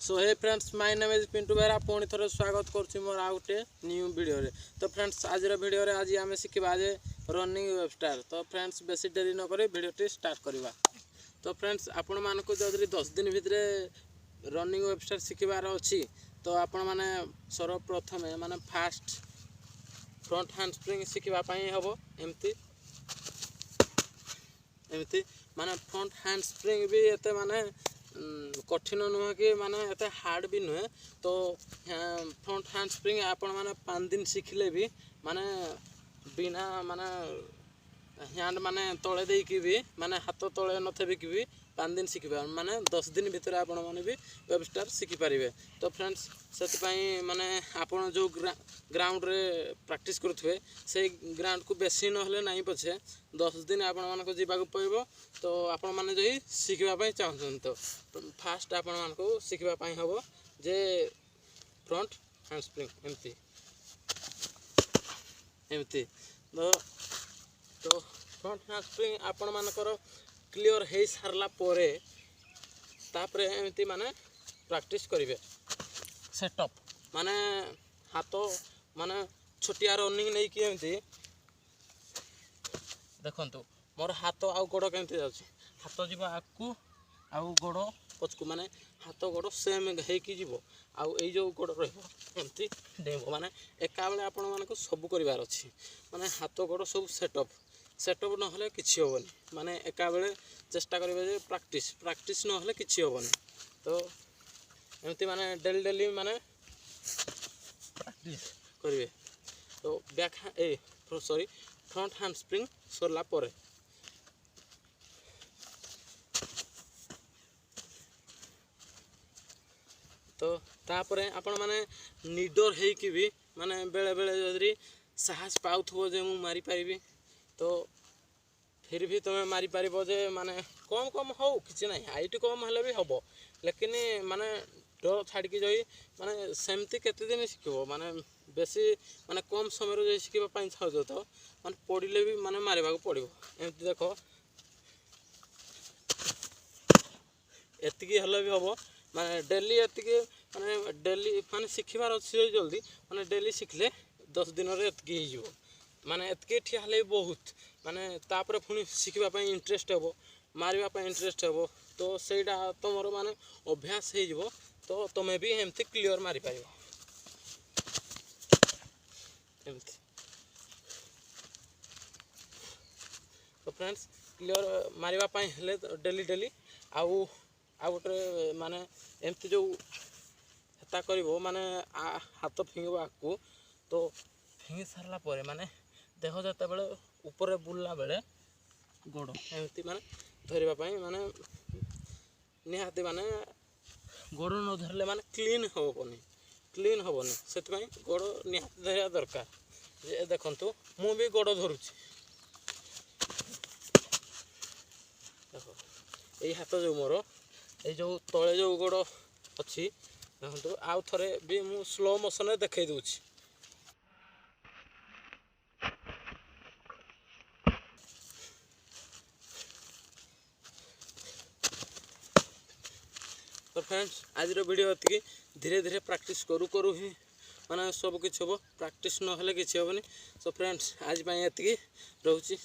So hey friends my name is Pintu Behera पुणी थोड़े स्वागत करुँच मोर आ गोटे न्यू वीडियो रे। तो फ्रेंड्स आज वीडियो रे आज आम शिखा आज रनिंग वेबस्टार। तो फ्रेंड्स बेसी डेरी न करी वीडियो स्टार्ट करवा। तो फ्रेंड्स आपण मानक जदि 10 दिन भितर रनिंग वेबस्टार शिखबार अच्छी तो आपण मैंने सर्वप्रथम माने फास्ट फ्रंट हैंड स्प्रिंग शिखापी हम एमती एमती माने फ्रंट हैंड स्प्रिंग भी एते माने कठिन नुह कि माने एते हार्ड भी नुहे। तो फ्रंट हैंड स्प्रिंग आपण माने 5 दिन शिखले भी माने बिना माने हैंड माने तले देकी भी माने हाथ तले नथे कि भी 5 दिन शिखिपार माने 10 दिन भितर आपण माने भी वेबस्टार शिखि पारिबे। तो फ्रेंड्स से माने आपण जो ग्राउंड रे प्रैक्टिस करुथे से ग्राउंड को बेसी नहले नहीं पछे 10 दिन आपण मानको जीवा को पड़ो। तो आपण माने जई शिखिबा पई चाहछन तो फास्ट आपण मानको शिखिबा पई हबो जे फ्रंट हैंड स्प्रिंग एमती एमती। तो फ्रंट हैंड स्प्रिंग आपण मानकर क्लियर हो सारला परे तापरे एमती माने प्रैक्टिस करिवे। सेटअप माने हाथ माने छोटिया रनिंग नहीं कि एमती देखंतु मोर हाथ आउ गोड़ केमती जाउछि हाथ जीव आकू आउ गोड़ पछकू माने हाथ गोड़ सेम हेकी जीव आउ ए जो गोड़ रहबो एमती डेबो माने एका बेले आपण मानको सब करिवार अछि माने हाथ गोड़ सब सेटअप नहले किछि होबनी माने एका बेले चेष्टा करिवे जे प्रैक्टिस नहले किछि होबनी। तो एमती माने डेली माने प्रैक्टिस करिवे। तो back sorry front handspring सरला परे तो तापरे आपण माने निडर हे कि भी माने बेले बेले जदि साहस पाउथबो जे मु मारी पारिबी तो फिर भी तुम्हें मारी पार जे माने कम हो कि ना हाइट कम हेले भी हम लेकिन माने डर छाड़ी जाई माने सेमती केते दिन शिखिबो माने बेसी माने कम समय रे शिखिबा चाहजो तो माने पड़िले भी माने मारिबा को पड़िबो। एमती देखो एतिकी हेले भी हम माने डेली एतिकी माने डेली माने शिखिबार अछि जल्दी माने डेली शिखले 10 दिन रे एतिकी हो जिवो माने एतके ठिया हले बहुत माने तापर पुणी शिखिबा इंटरेस्ट हेबो मारिबा इंटरेस्ट हेबो। तो सेटा तुमर माने अभ्यास हो जिवो तो तुम्हें भी एमती क्लियर मारी पारिबो एमती। तो फ्रेंड्स क्लियर मारिबा हेले डेली आउ गोटे माने एमती जो हेता करिवो माने हाथ फिंगबो आकू तो फिंगी सारला परे माने देख जते बेले ऊपर बुलला बेले गोड़ एमती माने धरिबा पई माने निहाती माने गोड़ न धरले माने क्लीन होबनी सेति पई गोड़ निहाती धरिया दरकार। जे देखंतु मु भी गोड़ धरुछि देखो एई हाथ जो मोर ए जो तळे जो गोड़ अछि देखंतु आउ थरे भी मु स्लो मोशन रे देखै दउछि। तो फ्रेंड्स आज वीडियो एति धीरे धीरे प्रैक्टिस करू ही माने सब किछ हो प्रैक्टिस न हेले किछ होबनी। सो फ्रेंड्स आज एति रहउछि।